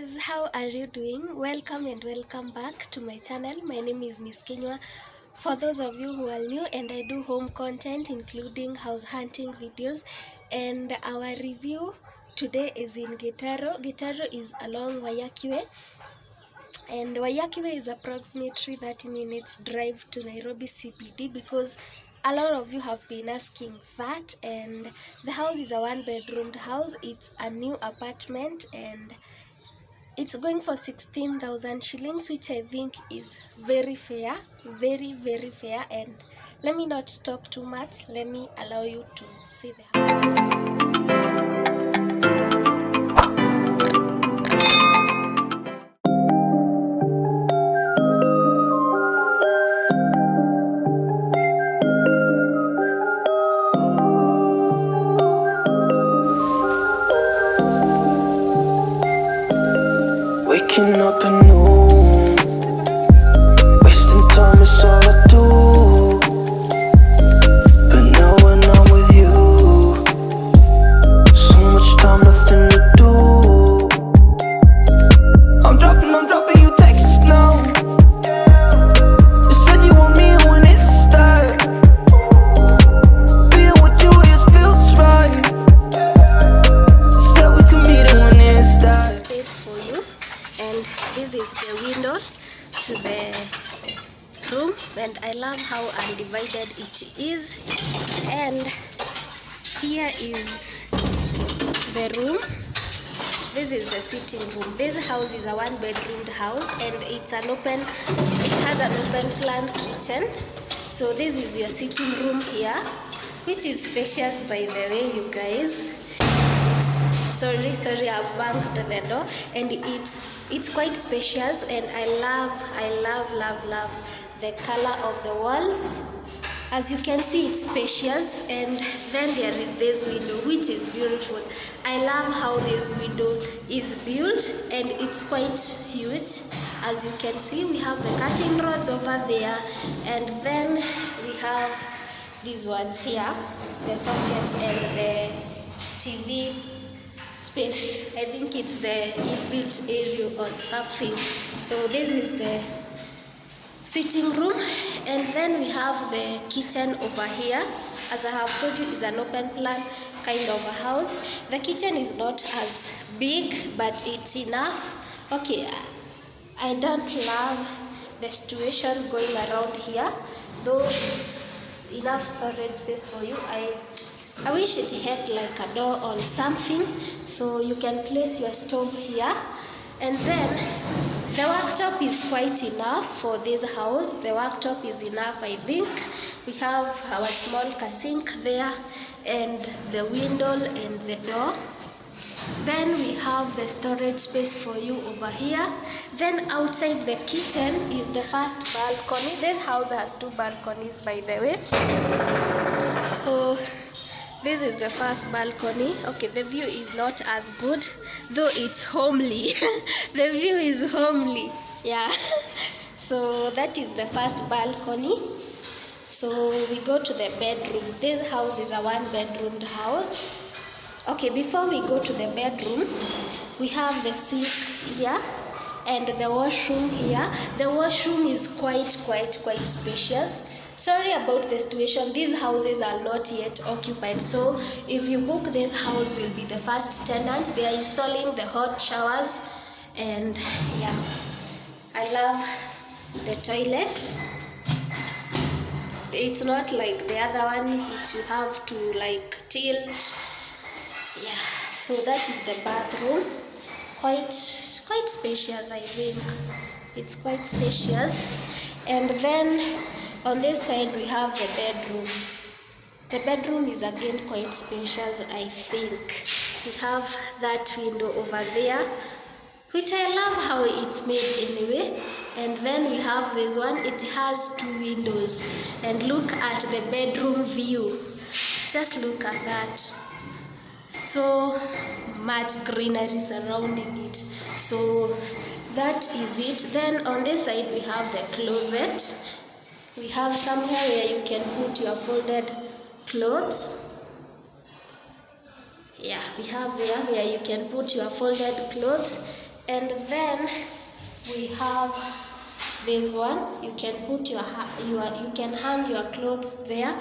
guys, how are you doing? Welcome and welcome back to my channel. My name is Miss Kenywa. For those of you who are new, and I do home content including house hunting videos, and our review today is in Gitaro. Gitaro is along Wayakiwe, and Wayakiwe is approximately 30 minutes drive to Nairobi CBD, because a lot of you have been asking that. And the house is a one-bedroomed house. It's a new apartment and it's going for 16,000 shillings, which I think is very fair, very fair. And let me not talk too much, let me allow you to see the house. Waking up at noon, wasting time is all I do. But now when I'm with you, so much time, nothing to do. I'm dropping you texts now. You said you want me when it starts. Being with you just feels right. Said we could meet it when it starts. Space for you. And this is the window to the room, and I love how undivided it is. And here is the room. This is the sitting room. This house is a one-bedroomed house, and it has an open plan kitchen. So this is your sitting room here, which is spacious, by the way, you guys. Sorry, I've banged the door, and it's quite spacious, and I love the color of the walls. As you can see, it's spacious. And then there is this window, which is beautiful. I love how this window is built, and it's quite huge. As you can see, we have the curtain rods over there, and then we have these ones here, the sockets and the TV space. I think it's the inbuilt area or something. So this is the sitting room, and then we have the kitchen over here. As I have told you, is an open plan kind of a house. The kitchen is not as big, but it's enough. Okay, I don't love the situation going around here, though it's enough storage space for you. I wish it had like a door or something, so you can place your stove here. And then the worktop is quite enough for this house. The worktop is enough, I think. We have our small sink there, and the window and the door. Then we have the storage space for you over here. Then outside the kitchen is the first balcony. This house has 2 balconies, by the way. So this is the first balcony. Okay, the view is not as good, though it's homely. The view is homely, yeah. So that is the first balcony. So we go to the bedroom. This house is a one-bedroomed house. Okay, before we go to the bedroom, we have the sink here and the washroom here. The washroom is quite spacious. Sorry about the situation, these houses are not yet occupied, so if you book this house, will be the first tenant. They are installing the hot showers, and yeah, I love the toilet. It's not like the other one which you have to like tilt. Yeah, so that is the bathroom. Quite spacious, I think. It's quite spacious. And then on this side we have the bedroom. The bedroom is again quite spacious, I think. We have that window over there, which I love how it's made anyway. And then we have this one. It has 2 windows. And look at the bedroom view. Just look at that. So much greenery surrounding it. So that is it. Then on this side we have the closet. We have somewhere where you can put your folded clothes. Yeah, we have there where you can put your folded clothes. And then we have this one. You can put you can hang your clothes there,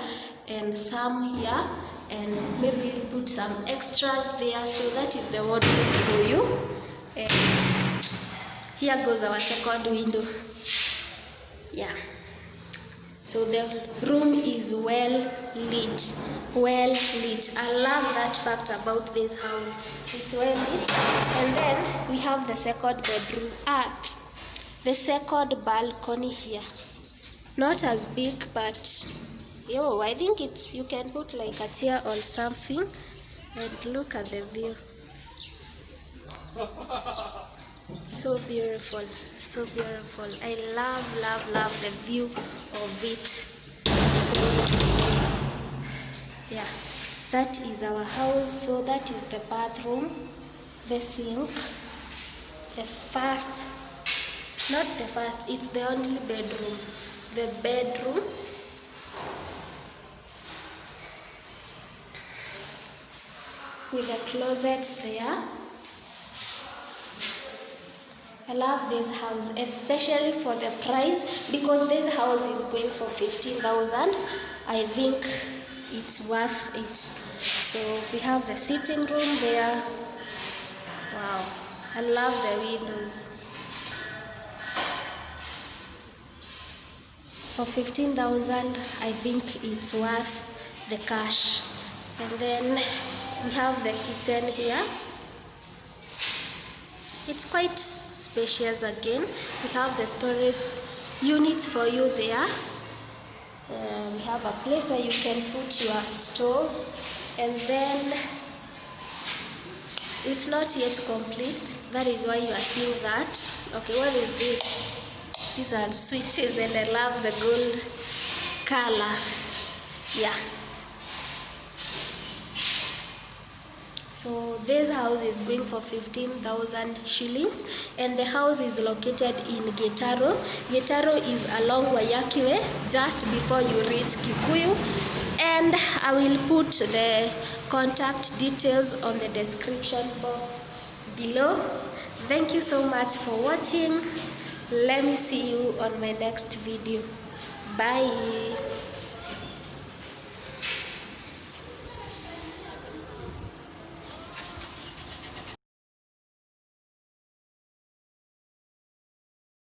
and some here, and maybe put some extras there. So that is the wardrobe for you. And here goes our second window. Yeah. So the room is well lit. I love that fact about this house. It's well lit. And then we have the second bedroom. The second balcony here. Not as big, but I think you can put like a chair or something. And look at the view. So beautiful, so beautiful. I love the view of it. So yeah, that is our house. So that is the bathroom, the sink, it's the only bedroom. The bedroom, with the closets there. I love this house, especially for the price, because this house is going for 15,000. I think it's worth it. So we have the sitting room there. Wow, I love the windows. For 15,000, I think it's worth the cash. And then we have the kitchen here. It's quite spacious again. We have the storage units for you there. We have a place where you can put your stove. And then it's not yet complete. That is why you are seeing that. Okay, what is this? These are switches, and I love the gold color. Yeah. So this house is going for 15,000 shillings, and the house is located in Gitaro. Gitaro is along Wayaki Way, just before you reach Kikuyu. And I will put the contact details on the description box below. Thank you so much for watching. Let me see you on my next video. Bye.